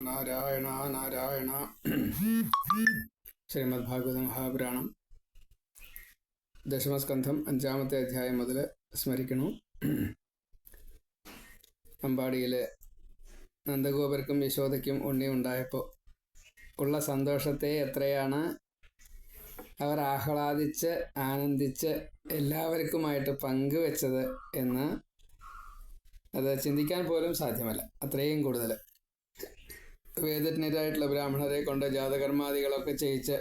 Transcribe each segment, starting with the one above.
നാരായണ നാരായണ. ശ്രീമദ് ഭാഗവത മഹാപുരാണം ദശമസ്കന്ധം 5-ാമത്തെ അധ്യായം മുതൽ സ്മരിക്കണു. അമ്പാടിയിലെ നന്ദഗോപർക്കും യശോദയ്ക്കും ഉണ്ണി ഉണ്ടായപ്പോൾ ഉള്ള സന്തോഷത്തെ എത്രയാണ് അവർ ആഹ്ലാദിച്ച് ആനന്ദിച്ച് എല്ലാവർക്കുമായിട്ട് പങ്കുവെച്ചത് എന്ന് അത് ചിന്തിക്കാൻ പോലും സാധ്യമല്ല. അത്രയും കൂടുതൽ വേദജ്ഞരായിട്ടുള്ള ബ്രാഹ്മണരെ കൊണ്ട് ജാതകർമാദികളൊക്കെ ചെയ്യിച്ച്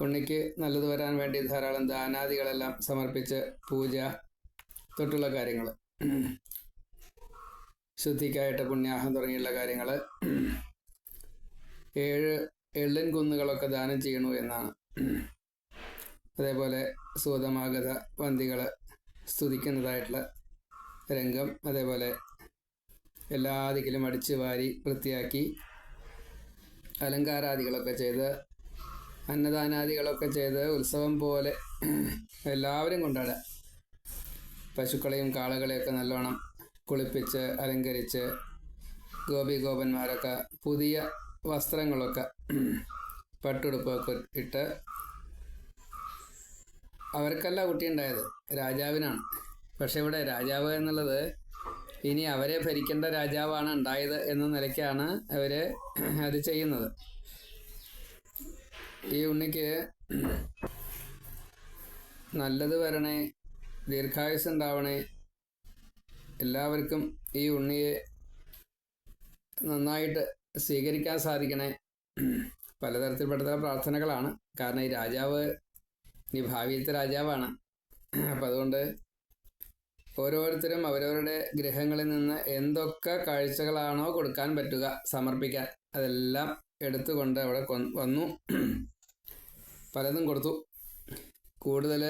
ഉണ്ണിക്ക് നല്ലത് വരാൻ വേണ്ടി ധാരാളം ദാനാദികളെല്ലാം സമർപ്പിച്ച് പൂജ തൊട്ടുള്ള കാര്യങ്ങൾ, ശുദ്ധിക്കായിട്ട് പുണ്യാഹം തുടങ്ങിയുള്ള കാര്യങ്ങൾ, 7 എള്ളൻ കുന്നുകളൊക്കെ ദാനം ചെയ്യണു എന്നാണ്. അതേപോലെ സൂതമാഗത വന്തികൾ സ്തുതിക്കുന്നതായിട്ടുള്ള രംഗം, അതേപോലെ എല്ലാ ദിക്കിലും അടിച്ചു വാരി വൃത്തിയാക്കി അലങ്കാരാദികളൊക്കെ ചെയ്ത് അന്നദാനാദികളൊക്കെ ചെയ്ത് ഉത്സവം പോലെ എല്ലാവരും കൊണ്ടാടുക. പശുക്കളെയും കാളകളെയൊക്കെ നല്ലോണം കുളിപ്പിച്ച് അലങ്കരിച്ച് ഗോപികോപന്മാരൊക്കെ പുതിയ വസ്ത്രങ്ങളൊക്കെ പട്ടുടുപ്പൊക്കെ ഇട്ട്, അവർക്കല്ല കുട്ടിയുണ്ടായത്, രാജാവിനാണ്. പക്ഷെ ഇവിടെ രാജാവ് എന്നുള്ളത് ഇനി അവരെ ഭരിക്കേണ്ട രാജാവാണ് ഉണ്ടായത് എന്ന നിലയ്ക്കാണ് അവർ അത് ചെയ്യുന്നത്. ഈ ഉണ്ണിക്ക് നല്ലത് വരണേ, ദീർഘായുസ് ഉണ്ടാവണേ, എല്ലാവർക്കും ഈ ഉണ്ണിയെ നന്നായിട്ട് സ്വീകരിക്കാൻ സാധിക്കണേ, പലതരത്തിൽപ്പെട്ട പ്രാർത്ഥനകളാണ്. കാരണം ഈ രാജാവ് ഈ ഭാവിയിലത്തെ രാജാവാണ്. അപ്പം അതുകൊണ്ട് ഓരോരുത്തരും അവരവരുടെ ഗൃഹങ്ങളിൽ നിന്ന് എന്തൊക്കെ കാഴ്ചകളാണോ കൊടുക്കാൻ പറ്റുക, സമർപ്പിക്കാൻ, അതെല്ലാം എടുത്തുകൊണ്ട് അവിടെ വന്നു. പലതും കൊടുത്തു. കൂടുതൽ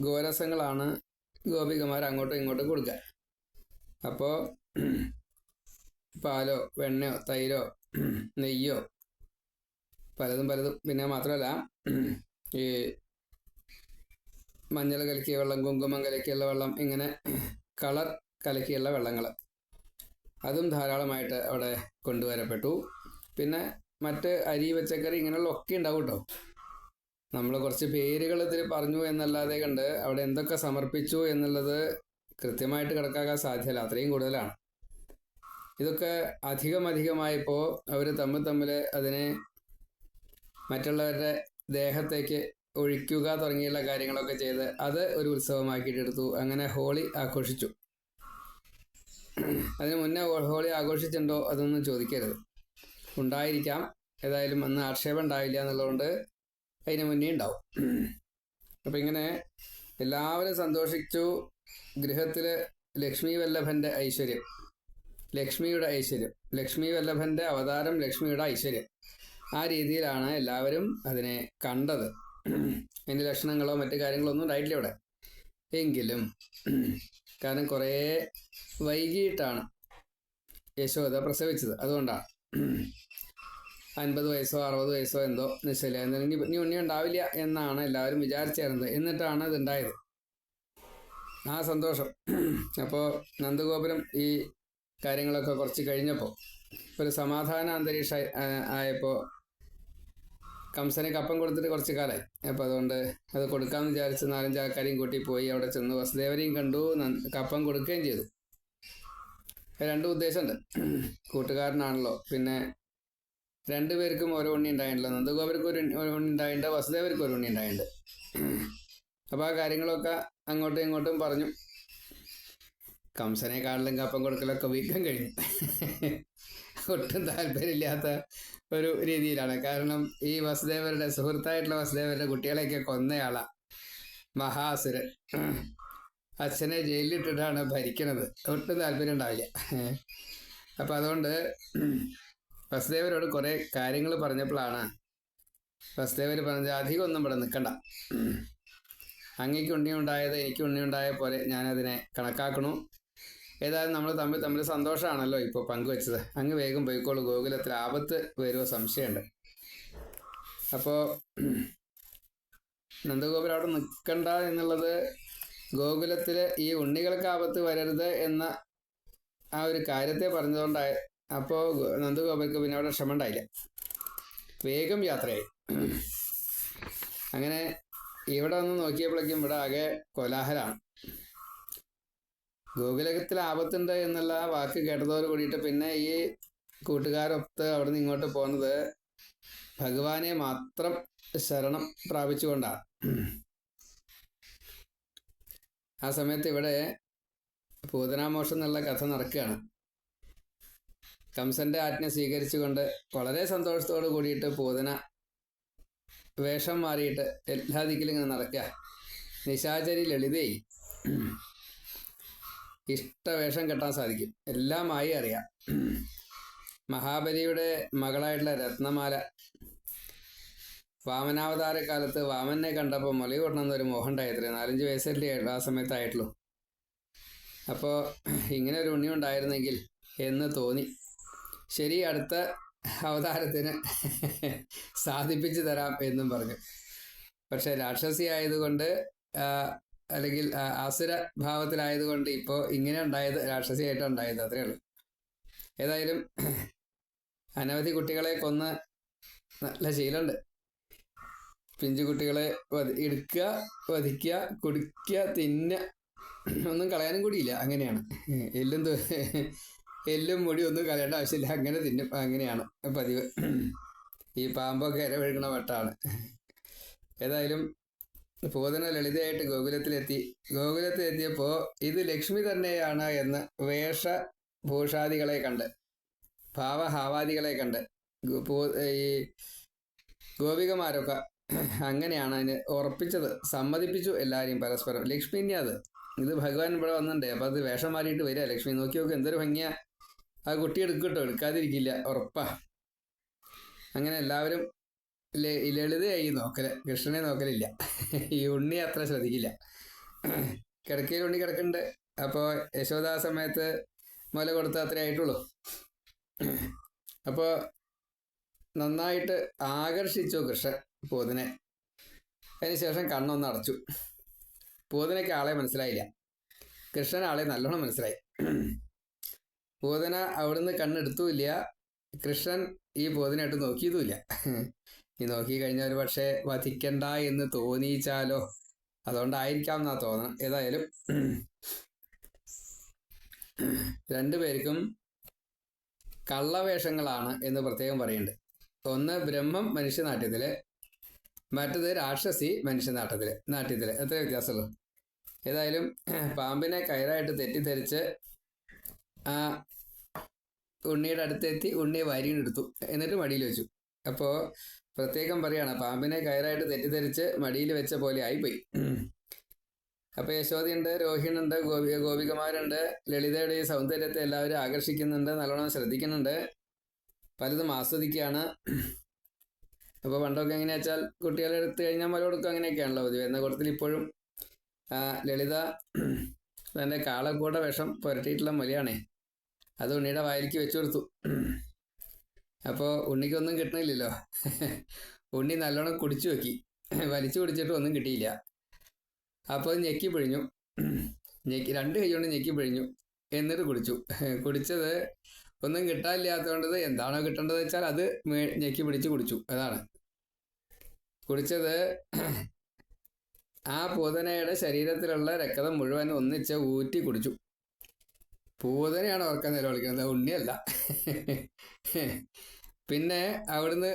ഗോരസങ്ങളാണ് ഗോപികമാർ അങ്ങോട്ടും ഇങ്ങോട്ടും കൊടുക്കുക. അപ്പോൾ പാലോ വെണ്ണയോ തൈരോ നെയ്യോ പലതും. പിന്നെ മാത്രമല്ല ഈ മഞ്ഞൾ കലക്കിയ വെള്ളം, കുങ്കുമം കലക്കിയുള്ള വെള്ളം, ഇങ്ങനെ കളർ കലക്കിയുള്ള വെള്ളങ്ങൾ അതും ധാരാളമായിട്ട് അവിടെ കൊണ്ടുവരപ്പെട്ടു. പിന്നെ മറ്റ് അരി പച്ചക്കറി ഇങ്ങനെയുള്ള ഒക്കെ ഉണ്ടാവും കേട്ടോ. നമ്മൾ കുറച്ച് പേരുകൾ ഇതിൽ പറഞ്ഞു എന്നല്ലാതെ കണ്ട് അവിടെ എന്തൊക്കെ സമർപ്പിച്ചു എന്നുള്ളത് കൃത്യമായിട്ട് കണക്കാക്കാൻ സാധ്യമല്ല, അത്രയും കൂടുതലാണ്. ഇതൊക്കെ അധികമായപ്പോൾ അവർ തമ്മിൽ അതിനെ മറ്റുള്ളവരുടെ ദേഹത്തേക്ക് ഒഴിക്കുക തുടങ്ങിയുള്ള കാര്യങ്ങളൊക്കെ ചെയ്ത് അത് ഒരു ഉത്സവമാക്കിയിട്ടെടുത്തു. അങ്ങനെ ഹോളി ആഘോഷിച്ചു. അതിന് മുന്നേ ഹോളി ആഘോഷിച്ചിട്ടുണ്ടോ അതൊന്നും ചോദിക്കരുത്, ഉണ്ടായിരിക്കാം. ഏതായാലും അന്ന് ആക്ഷേപം ഉണ്ടാവില്ല എന്നുള്ളതുകൊണ്ട് അതിന് മുന്നേ ഉണ്ടാവും. അപ്പം ഇങ്ങനെ എല്ലാവരും സന്തോഷിച്ചു. ഗൃഹത്തിൽ ലക്ഷ്മി വല്ലഭൻ്റെ ഐശ്വര്യം, ലക്ഷ്മിയുടെ ഐശ്വര്യം, ലക്ഷ്മി വല്ലഭൻ്റെ അവതാരം, ലക്ഷ്മിയുടെ ഐശ്വര്യം, ആ രീതിയിലാണ് എല്ലാവരും അതിനെ കണ്ടത്. അതിൻ്റെ ലക്ഷണങ്ങളോ മറ്റു കാര്യങ്ങളോ ഒന്നും ഉണ്ടായിട്ടില്ല ഇവിടെ. എങ്കിലും കാരണം കുറേ വൈകിട്ടാണ് യശോദ പ്രസവിച്ചത്, അതുകൊണ്ടാണ് 50 വയസ്സോ 60 വയസ്സോ എന്തോ നിശ്ചയില്ല, എന്തെങ്കിലും ഇനി ഉണ്ണി ഉണ്ടാവില്ല എന്നാണ് എല്ലാവരും വിചാരിച്ചിരുന്നത്. എന്നിട്ടാണ് ഇതുണ്ടായത്, ആ സന്തോഷം. അപ്പോൾ നന്ദഗോപുരം ഈ കാര്യങ്ങളൊക്കെ കുറച്ച് കഴിഞ്ഞപ്പോൾ ഒരു സമാധാന അന്തരീക്ഷം ആയപ്പോൾ കംസനെ കപ്പം കൊടുത്തിട്ട് കുറച്ച് കാലമായി. അപ്പോൾ അതുകൊണ്ട് അത് കൊടുക്കാമെന്ന് വിചാരിച്ച് 4-5 ആൾക്കാരെയും കൂട്ടി പോയി. അവിടെ ചെന്ന് വസുദേവരെയും കണ്ടു, കപ്പം കൊടുക്കുകയും ചെയ്തു. 2 ഉദ്ദേശമുണ്ട്. കൂട്ടുകാരനാണല്ലോ, പിന്നെ 2 പേർക്കും ഓരോ ഉണ്ണി ഉണ്ടായിട്ടുണ്ടല്ലോ. നന്ദഗോപർക്ക് ഒരു ഉണ്ണി ഉണ്ടായിട്ടുണ്ട്, വസുദേവർക്ക് ഒരു ഉണ്ണി ഉണ്ടായിട്ടുണ്ട്. അപ്പോൾ ആ കാര്യങ്ങളൊക്കെ അങ്ങോട്ടും ഇങ്ങോട്ടും പറഞ്ഞു. കംസനെക്കാളിലും കപ്പം കൊടുക്കലൊക്കെ വീക്കം കഴിഞ്ഞു. ഒട്ടും താല്പര്യമില്ലാത്ത ഒരു രീതിയിലാണ്. കാരണം ഈ വസുദേവരുടെ സുഹൃത്തായിട്ടുള്ള വസുദേവരുടെ കുട്ടികളെയൊക്കെ കൊന്നയാളാണ് മഹാസുരൻ. അച്ഛനെ ജയിലിലിട്ടിട്ടാണ് ഭരിക്കണത്. ഒട്ടും താല്പര്യം ഉണ്ടാവില്ല. അപ്പം അതുകൊണ്ട് വസുദേവരോട് കുറേ കാര്യങ്ങൾ പറഞ്ഞപ്പോഴാണ് വസുദേവർ പറഞ്ഞത്, അധികം ഒന്നും ഇവിടെ നിൽക്കണ്ട, അങ്ങേക്ക് ഉണ്ണിയുണ്ടായത് എനിക്ക് ഉണ്ണിയുണ്ടായ പോലെ ഞാനതിനെ കണക്കാക്കണു. ഏതായാലും നമ്മൾ തമ്മിൽ സന്തോഷമാണല്ലോ ഇപ്പോൾ പങ്കുവെച്ചത്, അങ്ങ് വേഗം പോയിക്കോളൂ, ഗോകുലത്തിൽ ആപത്ത് വരുമോ സംശയമുണ്ട്. അപ്പോൾ നന്ദഗോപുരം അവിടെ നിൽക്കണ്ട എന്നുള്ളത് ഗോകുലത്തിൽ ഈ ഉണ്ണികൾക്ക് ആപത്ത് വരരുത് എന്ന ആ ഒരു കാര്യത്തെ പറഞ്ഞതുകൊണ്ടായ അപ്പോൾ നന്ദഗോപർക്ക് പിന്നെ അവിടെ ക്ഷമ ഉണ്ടായില്ല, വേഗം യാത്രയായി. അങ്ങനെ ഇവിടെ വന്ന് നോക്കിയപ്പോഴേക്കും ഇവിടെ ആകെ കോലാഹലമാണ്. ഗോകുലത്തിൽ ആപത്തുണ്ട് എന്നുള്ള വാക്ക് കേട്ടതോട് കൂടിയിട്ട് പിന്നെ ഈ കൂട്ടുകാരൊത്ത് അവിടെ നിന്ന് ഇങ്ങോട്ട് പോകുന്നത് ഭഗവാനെ മാത്രം ശരണം പ്രാപിച്ചുകൊണ്ടാണ്. ആ സമയത്ത് ഇവിടെ പൂതനാമോഷം എന്നുള്ള കഥ നടക്കുകയാണ്. കംസന്റെ ആജ്ഞ സ്വീകരിച്ചുകൊണ്ട് വളരെ സന്തോഷത്തോട് കൂടിയിട്ട് പൂതന വേഷം മാറിയിട്ട് എല്ലാ ദിക്കിലും ഇങ്ങനെ നടക്കുക. നിശാചരി ലളിതയായി ഇഷ്ടവേഷം കെട്ടാൻ സാധിക്കും, എല്ലാമായി അറിയാം. മഹാബലിയുടെ മകളായിട്ടുള്ള രത്നമാല വാമനാവതാര കാലത്ത് വാമനെ കണ്ടപ്പോൾ മുലി കൊട്ടണമെന്നൊരു മോഹം ഉണ്ടായത്രേ. 4-5 വയസ്സല്ലേ ആ സമയത്തായിട്ടുള്ളൂ. അപ്പോൾ ഇങ്ങനെ ഒരു ഉണ്ണി ഉണ്ടായിരുന്നെങ്കിൽ എന്ന് തോന്നി. ശരി, അടുത്ത അവതാരത്തിന് സാധിപ്പിച്ചു തരാം എന്നും പറഞ്ഞു. പക്ഷെ രാക്ഷസി ആയതുകൊണ്ട് അല്ലെങ്കിൽ അസുര ഭാവത്തിലായതുകൊണ്ട് ഇപ്പോൾ ഇങ്ങനെ ഉണ്ടായത്, രാക്ഷസിയായിട്ടാണ് ഉണ്ടായത്, അത്രേ ഉള്ളൂ. ഏതായാലും അനവധി കുട്ടികളെ കൊന്ന് നല്ല ശീലമുണ്ട്. പിഞ്ചു കുട്ടികളെ എടുക്കുക, വധിക്കുക, കുടിക്കുക, തിന്നുക, ഒന്നും കളയാനും കൂടിയില്ല. അങ്ങനെയാണ്. എല്ലും മുടി ഒന്നും കളയേണ്ട ആവശ്യമില്ല, അങ്ങനെ തിന്നും. അങ്ങനെയാണ് പതിവ്. ഈ പാമ്പൊക്കെ ഇരവഴുകണ വട്ടാണ്. ഏതായാലും പൂതന ലളിതയായിട്ട് ഗോകുലത്തിലെത്തിയപ്പോൾ ഇത് ലക്ഷ്മി തന്നെയാണ് എന്ന് വേഷഭൂഷാദികളെ കണ്ട്, ഭാവഹാവാദികളെ കണ്ട് ഈ ഗോപികമാരൊക്കെ അങ്ങനെയാണ് അതിന് ഉറപ്പിച്ചത്, സമ്മതിപ്പിച്ചു എല്ലാവരെയും പരസ്പരം. ലക്ഷ്മി തന്നെയാ ഇത് ഭഗവാൻ ഇവിടെ വന്നിട്ടുണ്ട്. അപ്പം അത് വേഷം മാറിയിട്ട് വരിക. ലക്ഷ്മി നോക്കി നോക്ക്, എന്തൊരു ഭംഗിയാ, ആ കുട്ടി എടുക്കട്ടോ, എടുക്കാതിരിക്കില്ല, ഉറപ്പാ. അങ്ങനെ എല്ലാവരും ലളിതയായി നോക്കല്, കൃഷ്ണനെ നോക്കലില്ല. ഈ ഉണ്ണി അത്ര ശ്രദ്ധിക്കില്ല. കിടക്കയിൽ ഉണ്ണി കിടക്കുന്നുണ്ട്. അപ്പോൾ യശോദാ സമയത്ത് മുല കൊടുത്ത അത്രേ ആയിട്ടുള്ളൂ. അപ്പോൾ നന്നായിട്ട് ആകർഷിച്ചു കൃഷ്ണൻ പൂതനെ. അതിനുശേഷം കണ്ണൊന്ന് അടച്ചു. പൂതനയ്ക്ക് ആളെ മനസ്സിലായില്ല, കൃഷ്ണൻ ആളെ നല്ലോണം മനസ്സിലായി. പൂതന അവിടുന്ന് കണ്ണെടുത്തുമില്ല, കൃഷ്ണൻ ഈ പൂതനായിട്ട് നോക്കിയതുമില്ല. ഈ നോക്കി കഴിഞ്ഞാൽ ഒരു പക്ഷേ വധിക്കണ്ട എന്ന് തോന്നിച്ചാലോ, അതുകൊണ്ടായിരിക്കാം എന്നാ തോന്നണം. ഏതായാലും രണ്ടുപേർക്കും കള്ളവേഷങ്ങളാണ് എന്ന് പ്രത്യേകം പറയുന്നുണ്ട്. ഒന്ന് ബ്രഹ്മം മനുഷ്യനാട്യത്തില്, മറ്റത് രാക്ഷസി മനുഷ്യനാട്യത്തില്. എത്ര വ്യത്യാസമുള്ളൂ. ഏതായാലും പാമ്പിനെ കയറായിട്ട് തെറ്റിദ്ധരിച്ച് ആ ഉണ്ണിയുടെ അടുത്തെത്തി ഉണ്ണിയെ വാരിയെടുത്തു, എന്നിട്ട് മടിയിൽ വെച്ചു. അപ്പോൾ പ്രത്യേകം പറയാണ്, പാമ്പിനെ കയറായിട്ട് തെറ്റിദ്ധരിച്ച് മടിയിൽ വെച്ച പോലെ ആയിപ്പോയി. അപ്പോൾ യശോദയുണ്ട്, രോഹിണുണ്ട്, ഗോപികമാരുണ്ട്. ലളിതയുടെ ഈ സൗന്ദര്യത്തെ എല്ലാവരും ആകർഷിക്കുന്നുണ്ട്, നല്ലോണം ശ്രദ്ധിക്കുന്നുണ്ട്, പലതും ആസ്വദിക്കുകയാണ്. അപ്പോൾ പണ്ടൊക്കെ എങ്ങനെയാ വെച്ചാൽ കുട്ടികളെ എടുത്തു കഴിഞ്ഞാൽ മുല കൊടുക്കും, അങ്ങനെയൊക്കെയാണല്ലോ പതിവ്. എന്ന കൂട്ടത്തിൽ ഇപ്പോഴും ലളിത തൻ്റെ കാളക്കൂടെ വിഷം പുരട്ടിയിട്ടുള്ള മുലയാണേ, അത് ഉണ്ണിയുടെ വായിലേക്ക് വെച്ചു കൊടുത്തു. അപ്പോൾ ഉണ്ണിക്കൊന്നും കിട്ടണില്ലല്ലോ. ഉണ്ണി നല്ലോണം കുടിച്ചു നോക്കി, വലിച്ചു കുടിച്ചിട്ട് ഒന്നും കിട്ടിയില്ല. അപ്പോൾ ഞെക്കി പിഴിഞ്ഞു, രണ്ട് കൈ കൊണ്ട് ഞെക്കി പിഴിഞ്ഞു, എന്നിട്ട് കുടിച്ചത് ഒന്നും കിട്ടാനില്ലാത്തതുകൊണ്ടത് എന്താണോ കിട്ടേണ്ടത് വെച്ചാൽ അത് ഞെക്കി പിടിച്ച് കുടിച്ചു. അതാണ് കുടിച്ചത്. ആ പൂതനയുടെ ശരീരത്തിലുള്ള രക്തം മുഴുവൻ ഒന്നിച്ച് ഊറ്റി കുടിച്ചു. പൂതനയാണ് ഓർക്കാൻ നിലവിളിക്കുന്നത്, ഉണ്ണിയല്ല. പിന്നെ അവിടുന്ന്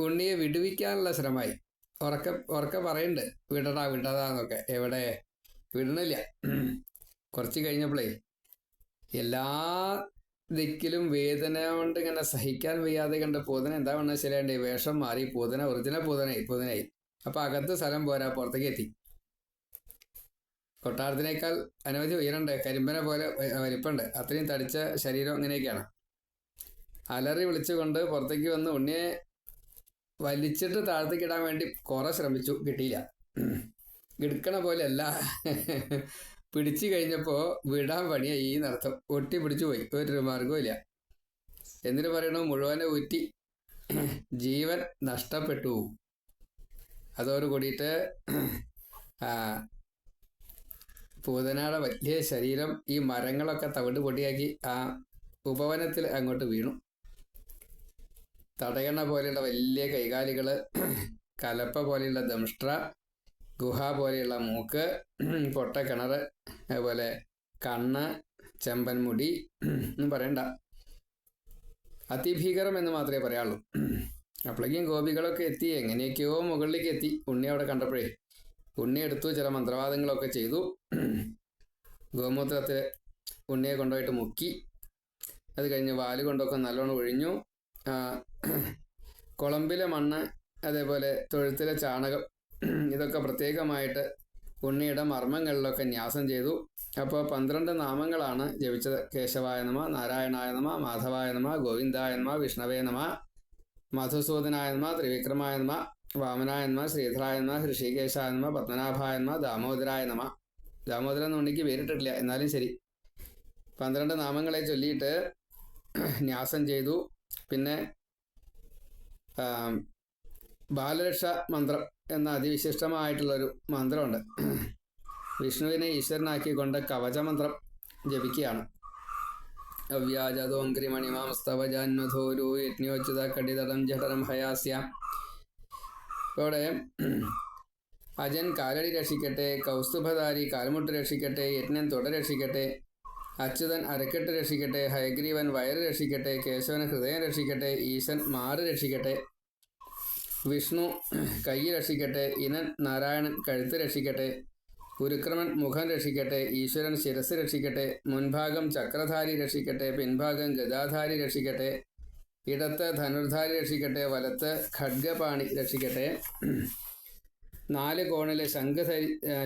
ഉണ്ണിയെ വിടുവിക്കാനുള്ള ശ്രമമായി. ഉറക്കെ പറയുന്നുണ്ട്, വിടടാന്നൊക്കെ. എവിടെ വിടണില്ല. കുറച്ച് കഴിഞ്ഞപ്പോഴേ എല്ലാ ദിക്കിലും വേദന കൊണ്ട് ഇങ്ങനെ സഹിക്കാൻ വയ്യാതെ കണ്ട് പൂതന എന്താ വേണ്ട ശരിയാണ്ട് വേഷം മാറി പൂതന ഒറിജിനൽ പൂതനായി. അപ്പം അകത്ത് സ്ഥലം പോരാ, പുറത്തേക്ക് എത്തി. കൊട്ടാരത്തിനേക്കാൾ അനവധി ഉയരണ്ട്, കരിമ്പനെ പോലെ വലിപ്പുണ്ട്, അത്രയും തടിച്ച ശരീരം. അങ്ങനെയൊക്കെയാണ്. അലറി വിളിച്ചുകൊണ്ട് പുറത്തേക്ക് വന്ന് ഉണ്ണിയെ വലിച്ചിട്ട് താഴത്തേക്ക് ഇടാൻ വേണ്ടി കുറെ ശ്രമിച്ചു, കിട്ടിയില്ല. എടുക്കണ പോലെയല്ല, പിടിച്ചു കഴിഞ്ഞപ്പോൾ വിടാൻ പണിയായി ഈ നടത്തം. ഒട്ടി പിടിച്ചു പോയി, ഒരു മാർഗവും. എന്നിട്ട് പറയണു മുഴുവനെ ഊറ്റി, ജീവൻ നഷ്ടപ്പെട്ടു. അതോട് കൂടിയിട്ട് പൂതനയുടെ വലിയ ശരീരം ഈ മരങ്ങളൊക്കെ തവിട് പൊടിയാക്കി ആ ഉപവനത്തിൽ അങ്ങോട്ട് വീണു. തടയണ പോലെയുള്ള വലിയ കൈകാലികൾ, കലപ്പ പോലെയുള്ള ദംഷ്ട്ര, ഗുഹ പോലെയുള്ള മൂക്ക്, പൊട്ട കിണർ, അതുപോലെ കണ്ണ്, ചെമ്പൻ മുടി ഒന്നും പറയണ്ട. അതിഭീകരം എന്ന് മാത്രമേ പറയാനുള്ളൂ. അപ്പോഴേക്കും ഗോപികളൊക്കെ എത്തി, എങ്ങനെയൊക്കെയോ മുകളിലേക്ക് എത്തി. ഉണ്ണി അവിടെ കണ്ടപ്പോഴേ ഉണ്ണി എടുത്തു, ചില മന്ത്രവാദങ്ങളൊക്കെ ചെയ്തു. ഗോമൂത്രത്തിൽ ഉണ്ണിയെ കൊണ്ടുപോയിട്ട് മുക്കി. അത് കഴിഞ്ഞ് വാല് കൊണ്ടൊക്കെ നല്ലോണം ഒഴിഞ്ഞു. കുളമ്പിലെ മണ്ണ്, അതേപോലെ തൊഴുത്തിലെ ചാണകം, ഇതൊക്കെ പ്രത്യേകമായിട്ട് ഉണ്ണിയുടെ മർമ്മങ്ങളിലൊക്കെ ന്യാസം ചെയ്തു. അപ്പോൾ 12 നാമങ്ങളാണ് ജപിച്ചത്. കേശവായ നമ, നാരായണായ നമ, മാധവായ നമ, ഗോവിന്ദായ നമ, വിഷ്ണവേ നമ, മധുസൂദനായ നമ, ത്രിവിക്രമായ നമ, വാമനായ നമ, ശ്രീധരായ നമ, ഹൃഷികേശായ നമ, പത്മനാഭായ നമ, ദാമോദരായ നമ. ദാമോദരൻ ഉണ്ണിക്ക് പേരിട്ടിട്ടില്ല, എന്നാലും ശരി. 12 നാമങ്ങളെ ചൊല്ലിയിട്ട് ന്യാസം ചെയ്തു. പിന്നെ ബാലരക്ഷ മന്ത്രം എന്ന അതിവിശിഷ്ടമായിട്ടുള്ളൊരു മന്ത്രമുണ്ട്. വിഷ്ണുവിനെ ഈശ്വരനാക്കിക്കൊണ്ട് കവചമന്ത്രം ജപിക്കുകയാണ്. അവ്യാജതോങ്ക്രിമണിമാംസ്തവജാന്മധോരു യജ്ഞോച്യുത കടിതടം ജഠരം ഹയാസ്യ. ഇവിടെ അജൻ കാലടി രക്ഷിക്കട്ടെ, കൗസ്തുഭധാരി കാൽമുട്ട് രക്ഷിക്കട്ടെ, യജ്ഞൻ തുട രക്ഷിക്കട്ടെ, അച്യുതൻ അരക്കെട്ട് രക്ഷിക്കട്ടെ, ഹയഗ്രീവൻ വയറ് രക്ഷിക്കട്ടെ, കേശവൻ ഹൃദയം രക്ഷിക്കട്ടെ, ഈശൻ മാറ് രക്ഷിക്കട്ടെ, വിഷ്ണു കൈ രക്ഷിക്കട്ടെ, ഇനൻ നാരായണൻ കഴുത്ത് രക്ഷിക്കട്ടെ, ഉരുക്രമൻ മുഖം രക്ഷിക്കട്ടെ, ഈശ്വരൻ ശിരസ് രക്ഷിക്കട്ടെ, മുൻഭാഗം ചക്രധാരി രക്ഷിക്കട്ടെ, പിൻഭാഗം ഗദാധാരി രക്ഷിക്കട്ടെ, ഇടത്ത് ധനുർധാരി രക്ഷിക്കട്ടെ, വലത്ത് ഖഡ്ഗപാണി രക്ഷിക്കട്ടെ, 4 കോണിലെ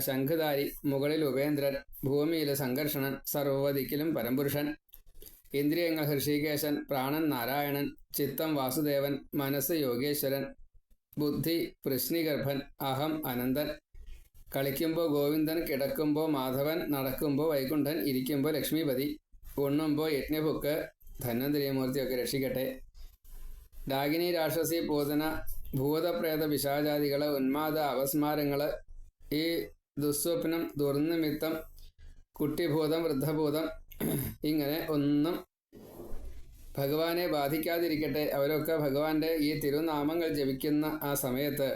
ശംഖുധാരി, മുകളിൽ ഉപേന്ദ്രൻ, ഭൂമിയിൽ സംഘർഷണൻ, സർവ്വദിക്കിലും പരംപുരുഷൻ, ഇന്ദ്രിയങ്ങൾ ഹൃഷികേശൻ, പ്രാണൻ നാരായണൻ, ചിത്തം വാസുദേവൻ, മനസ്സ് യോഗേശ്വരൻ, ബുദ്ധി വൃഷ്ണിഗർഭൻ, അഹം അനന്തൻ, കളിക്കുമ്പോൾ ഗോവിന്ദൻ, കിടക്കുമ്പോൾ മാധവൻ, നടക്കുമ്പോൾ വൈകുണ്ഠൻ, ഇരിക്കുമ്പോൾ ലക്ഷ്മീപതി, ഉണ്ണുമ്പോൾ യജ്ഞഭുക്ക്, ധന്വന്തരീമൂർത്തിയൊക്കെ രക്ഷിക്കട്ടെ. ഡാകിനി രാക്ഷസി പൂതന ഭൂതപ്രേത പിശാചാദികൾ, ഉന്മാദ അപസ്മാരങ്ങൾ, ഈ ദുസ്വപ്നം, ദുർനിമിത്തം, കുട്ടിഭൂതം, വൃദ്ധഭൂതം, ഇങ്ങനെ ഒന്നും ഭഗവാനെ ബാധിക്കാതിരിക്കട്ടെ. അവരൊക്കെ ഭഗവാന്റെ ഈ തിരുനാമങ്ങൾ ജപിക്കുന്ന ആ സമയത്ത്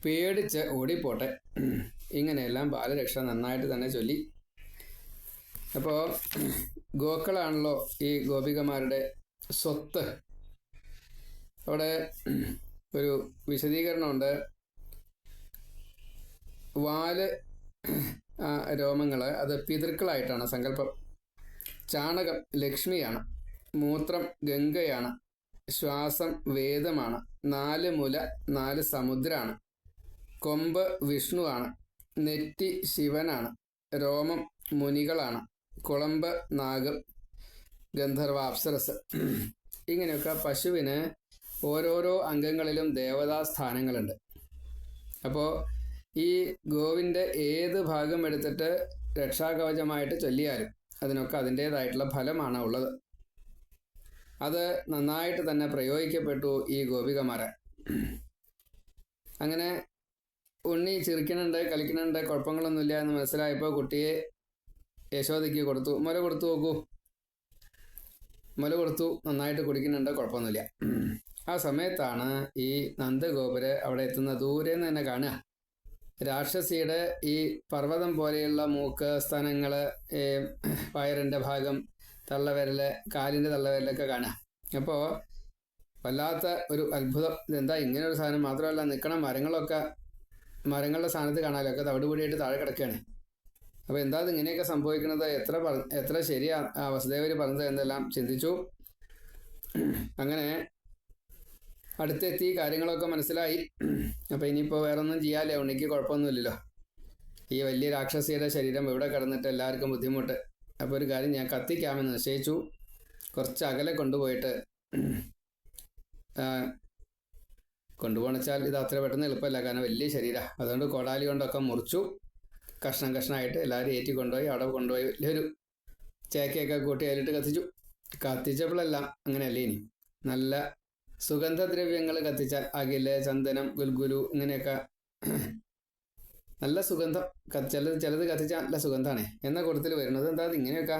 പേടിച്ച് ഓടിപ്പോട്ടെ. ഇങ്ങനെയെല്ലാം ബാലരക്ഷ നന്നായിട്ട് തന്നെ ചൊല്ലി. അപ്പോൾ ഗോക്കളാണല്ലോ ഈ ഗോപികമാരുടെ സ്വത്ത്. അവിടെ ഒരു വിശദീകരണമുണ്ട്. വാല് രോമങ്ങൾ അത് പിതൃക്കളായിട്ടാണ് സങ്കല്പം. ചാണകം ലക്ഷ്മിയാണ്, മൂത്രം ഗംഗയാണ്, ശ്വാസം വേദമാണ്, 4 മുല 4 സമുദ്രമാണ്, കൊമ്പ് വിഷ്ണുവാണ്, നെറ്റി ശിവനാണ്, രോമം മുനികളാണ്, കുളമ്പ് നാഗം, ഗന്ധർവ അപ്സരസ്. ഇങ്ങനെയൊക്കെ പശുവിന് ഓരോരോ അംഗങ്ങളിലും ദേവതാസ്ഥാനങ്ങളുണ്ട്. അപ്പോൾ ഈ ഗോവിൻ്റെ ഏത് ഭാഗം എടുത്തിട്ട് രക്ഷാകവചമായിട്ട് ചൊല്ലിയാലും അതിനൊക്കെ അതിൻ്റേതായിട്ടുള്ള ഫലമാണ് ഉള്ളത്. അത് നന്നായിട്ട് തന്നെ പ്രയോഗിക്കപ്പെട്ടു ഈ ഗോപികമാരെ. അങ്ങനെ ഉണ്ണി ചിരിക്കണുണ്ട്, കളിക്കണുണ്ട്, കുഴപ്പങ്ങളൊന്നുമില്ല എന്ന് മനസ്സിലായപ്പോൾ കുട്ടിയെ യശോദയ്ക്ക് കൊടുത്തു. മുല കൊടുത്തു നോക്കൂ. മുല കൊടുത്തു, നന്നായിട്ട് കുടിക്കുന്നുണ്ട്, കുഴപ്പമൊന്നുമില്ല. ആ സമയത്താണ് ഈ നന്ദഗോപര് അവിടെ എത്തുന്ന. ദൂരെ നിന്ന് തന്നെ കാണുക രാക്ഷസിയുടെ ഈ പർവ്വതം പോലെയുള്ള മൂക്ക്, സ്തനങ്ങൾ, വയറിൻ്റെ ഭാഗം, തള്ളവിരല്, കാലിൻ്റെ തള്ളവിരലൊക്കെ കാണുക. അപ്പോൾ വല്ലാത്ത ഒരു അത്ഭുതം. ഇതെന്താ ഇങ്ങനെ ഒരു സാധനം? മാത്രമല്ല നിൽക്കണ മരങ്ങളുടെ സ്ഥാനത്ത് കാണാനൊക്കെ തവിടുപൊടിയായിട്ട് താഴെ കിടക്കുകയാണ്. അപ്പോൾ എന്താ ഇങ്ങനെയൊക്കെ സംഭവിക്കുന്നത്? എത്ര ശരിയാ വസുദേവർ പറഞ്ഞത് എന്നെല്ലാം ചിന്തിച്ചു. അങ്ങനെ അടുത്തെത്തി കാര്യങ്ങളൊക്കെ മനസ്സിലായി. അപ്പോൾ ഇനിയിപ്പോൾ വേറൊന്നും ചെയ്യാല്ലേ, ഉണ്ണിക്ക് കുഴപ്പമൊന്നുമില്ലല്ലോ. ഈ വലിയ രാക്ഷസിയുടെ ശരീരം ഇവിടെ കിടന്നിട്ട് എല്ലാവർക്കും ബുദ്ധിമുട്ട്. അപ്പോൾ ഒരു കാര്യം ഞാൻ കത്തിക്കാമെന്ന് നിശ്ചയിച്ചു. കുറച്ച് അകലെ കൊണ്ടുപോയിട്ട് കൊണ്ടുപോകണമെച്ചാൽ ഇത് അത്ര പെട്ടെന്ന് എളുപ്പമല്ല, കാരണം വലിയ ശരീരമാണ്. അതുകൊണ്ട് കോടാലി കൊണ്ടൊക്കെ മുറിച്ചു കഷ്ണം കഷ്ണമായിട്ട് എല്ലാവരും ഏറ്റി കൊണ്ടുപോയി അവിടെ കൊണ്ടുപോയി വലിയൊരു ചേക്കയൊക്കെ കൂട്ടി അതിലിട്ട് കത്തിച്ചു. കത്തിച്ചപ്പോഴെല്ലാം അങ്ങനെയല്ലേ, ഇനി നല്ല സുഗന്ധദ്രവ്യങ്ങൾ കത്തിച്ചാൽ അകില്, ചന്ദനം, ഗുൽഗുലു ഇങ്ങനെയൊക്കെ നല്ല സുഗന്ധം. ചിലത് കത്തിച്ചാൽ നല്ല സുഗന്ധമാണ് എന്ന കൂട്ടത്തിൽ വരുന്നത്. എന്താ ഇങ്ങനെയൊക്കെ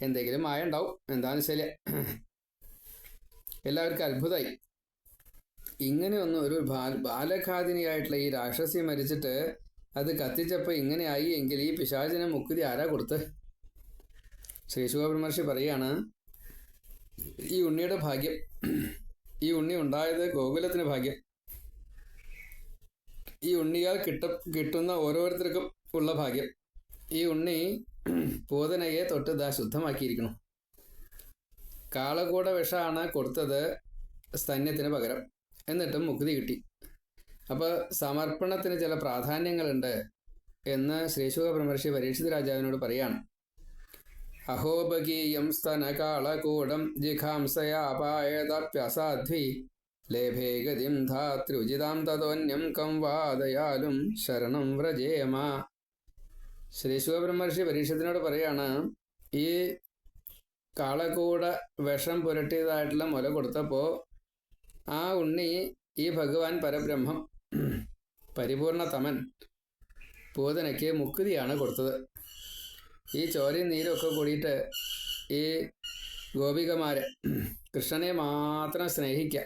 എന്തെങ്കിലും മായ ഉണ്ടാവും. എന്താണെന്ന് വെച്ചാൽ എല്ലാവർക്കും അത്ഭുതമായി. ഇങ്ങനെയൊന്നും ഒരു ബാലഘാതിനിയായിട്ടുള്ള ഈ രാക്ഷസി മരിച്ചിട്ട് അത് കത്തിച്ചപ്പോൾ ഇങ്ങനെയായി എങ്കിൽ ഈ പിശാചിനെ മുക്തി ആരാ കൊടുത്ത്? ശ്രീശുഖബ്രഹ്മർഷി പറയാണ്, ഈ ഉണ്ണിയുടെ ഭാഗ്യം, ഈ ഉണ്ണി ഉണ്ടായത് ഗോകുലത്തിന് ഭാഗ്യം. ഈ ഉണ്ണിയാൽ കിട്ടുന്ന ഓരോരുത്തർക്കും ഉള്ള ഭാഗ്യം. ഈ ഉണ്ണി പൂതനയെ തൊട്ട് ശുദ്ധമാക്കിയിരിക്കണം. കാളകൂട വിഷമാണ് കൊടുത്തത് സ്തന്യത്തിന് പകരം, എന്നിട്ടും മുക്തി കിട്ടി. അപ്പോൾ സമർപ്പണത്തിന് ചില പ്രാധാന്യങ്ങളുണ്ട് എന്ന് ശ്രീശുഖബ്രഹ്മർഷി പരീക്ഷിത് രാജാവിനോട് പറയാണ്. അഹോപഗീയം സ്തനകാളകൂടം ജിഘാംസയാപായതപ്യസാധ്വി ലേഭേ ഗതിം ധാത്രുജിതാം തതോന്യം കം വാദയാലും ശരണം വ്രജേമ. ശ്രീശുഖബ്രഹ്മർഷി പരീക്ഷത്തിനോട് പറയാണ്, ഈ കാളകൂട വിഷം പുരട്ടിയതായിട്ടുള്ള മുല കൊടുത്തപ്പോൾ ആ ഉണ്ണി, ഈ ഭഗവാൻ പരബ്രഹ്മം പരിപൂർണതമൻ പൂതനയ്ക്ക് മുക്തിയാണ് കൊടുത്തത്. ഈ ചോരയും നീരൊക്കെ കൂടിയിട്ട് ഈ ഗോപികമാരെ കൃഷ്ണനെ മാത്രം സ്നേഹിക്കുക.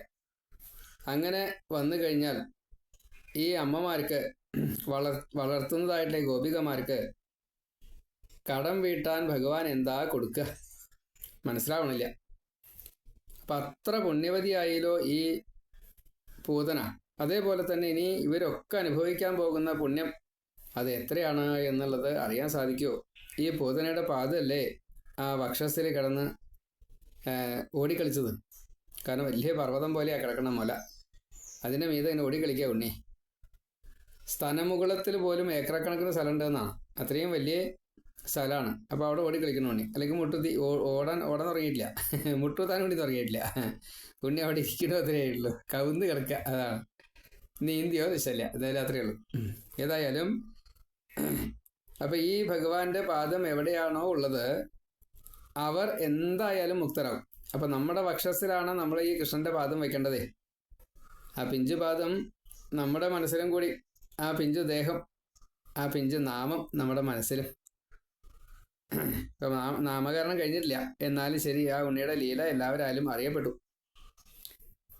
അങ്ങനെ വന്നു കഴിഞ്ഞാൽ ഈ അമ്മമാർക്ക് വളർത്തുന്നതായിട്ടുള്ള ഗോപികമാർക്ക് കടം വീട്ടാൻ ഭഗവാൻ എന്താ കൊടുക്കുക മനസ്സിലാവണില്ല. അപ്പം അത്ര പുണ്യവതിയായാലോ ഈ പൂതന. അതേപോലെ തന്നെ ഇനി ഇവരൊക്കെ അനുഭവിക്കാൻ പോകുന്ന പുണ്യം അത് എത്രയാണ് എന്നുള്ളത് അറിയാൻ സാധിക്കുമോ? ഈ പൂതനയുടെ പാദമല്ലേ ആ വക്ഷസ്സിൽ കിടന്ന് ഓടിക്കളിച്ചത്. കാരണം വലിയ പർവ്വതം പോലെയാണ് കിടക്കണം മുല, അതിൻ്റെ മീതെ ഇങ്ങനെ ഓടിക്കളിക്കുക ഉണ്ണി. സ്തനമുകുളത്തിൽ പോലും ഏക്കറക്കണക്കിന് സ്ഥലമുണ്ട് എന്നാണ്, അത്രയും വലിയ സ്ഥലമാണ്. അപ്പോൾ അവിടെ ഓടിക്കളിക്കണം ഉണ്ണി. അല്ലെങ്കിൽ ഓടാൻ തുടങ്ങിയിട്ടില്ല, മുട്ടുത്താൻ വേണ്ടി തുടങ്ങിയിട്ടില്ല. ഉണ്ണി അവിടെ ഇരിക്കണോ അത്രയേ ഉള്ളൂ, കവുന്ന് കിടക്കുക, അതാണ്. നീന്തിയോ ദിശല്ല, എന്തായാലും അത്രയേ ഉള്ളൂ. ഏതായാലും അപ്പം ഈ ഭഗവാന്റെ പാദം എവിടെയാണോ ഉള്ളത് അവർ എന്തായാലും മുക്തരാകും. അപ്പം നമ്മുടെ വക്ഷസ്സിലാണ് നമ്മൾ ഈ കൃഷ്ണന്റെ പാദം വയ്ക്കേണ്ടതേ. ആ പിഞ്ചു പാദം നമ്മുടെ മനസ്സിലും കൂടി, ആ പിഞ്ചു ദേഹം, ആ പിഞ്ചു നാമം നമ്മുടെ മനസ്സിലും. ഇപ്പം നാമകരണം കഴിഞ്ഞിട്ടില്ല, എന്നാലും ശരി, ആ ഉണ്ണിയുടെ ലീല എല്ലാവരാലും അറിയപ്പെട്ടു.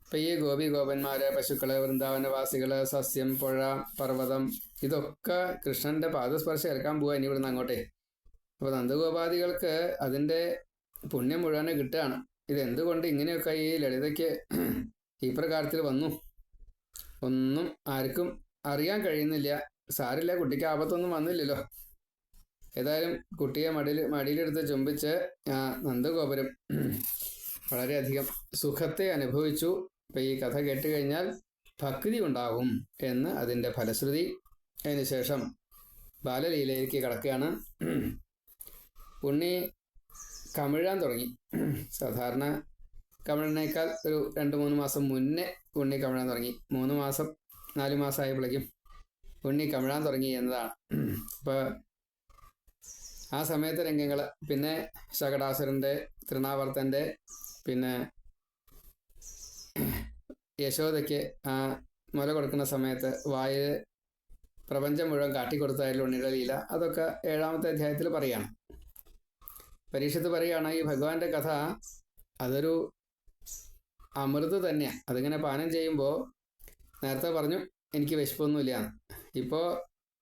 ഇപ്പം ഈ ഗോപന്മാര്, പശുക്കള്, വൃന്ദാവനവാസികള്, സസ്യം, പുഴ, പർവ്വതം, ഇതൊക്കെ കൃഷ്ണന്റെ പാദസ്പർശം ഏൽക്കാൻ പോവാ ഇനി ഇവിടുന്ന് അങ്ങോട്ടേ. അപ്പോൾ നന്ദഗോപാദികൾക്ക് അതിൻ്റെ പുണ്യം മുഴുവനെ കിട്ടുകയാണ്. ഇതെന്തുകൊണ്ട് ഇങ്ങനെയൊക്കെ ഈ ലളിതയ്ക്ക് ഈ പ്രകാരത്തിൽ വന്നു ഒന്നും ആർക്കും അറിയാൻ കഴിയുന്നില്ല. സാരില്ല, കുട്ടിക്ക് ആപത്തൊന്നും വന്നില്ലല്ലോ. ഏതായാലും കുട്ടിയെ മടിയിലെടുത്ത് ചുംബിച്ച് നന്ദഗോപുരം വളരെയധികം സുഖത്തെ അനുഭവിച്ചു. ഇപ്പം ഈ കഥ കേട്ട് കഴിഞ്ഞാൽ ഭക്തി ഉണ്ടാകും എന്ന് അതിൻ്റെ ഫലശ്രുതി. അതിനുശേഷം ബാലലീലയിലേക്ക് കടക്കുകയാണ്. ഉണ്ണി കമിഴാൻ തുടങ്ങി. സാധാരണ കമിഴിനേക്കാൾ ഒരു 2-3 മാസം മുന്നേ ഉണ്ണി കമിഴാൻ തുടങ്ങി. 3 മാസം 4 മാസം ആയപ്പോഴേക്കും ഉണ്ണി കമിഴാൻ തുടങ്ങി എന്നതാണ്. അപ്പോൾ ആ സമയത്തെ രംഗങ്ങൾ, പിന്നെ ശകടാസുരൻ്റെ, തൃണാവർത്തൻ്റെ, പിന്നെ യശോദയ്ക്ക് ആ മുല കൊടുക്കുന്ന സമയത്ത് വായിൽ പ്രപഞ്ചം മുഴുവൻ കാട്ടിക്കൊടുത്തായാലും ഉണ്ണിയുടെ ലീല, അതൊക്കെ 7ാമത്തെ അധ്യായത്തിൽ പറയാണ്. പരീക്ഷത്ത് പറയുകയാണ്, ഈ ഭഗവാന്റെ കഥ അതൊരു അമൃത് തന്നെയാണ്. അതിങ്ങനെ പാനം ചെയ്യുമ്പോൾ നേരത്തെ പറഞ്ഞു എനിക്ക് വിശപ്പൊന്നുമില്ല, ഇപ്പോൾ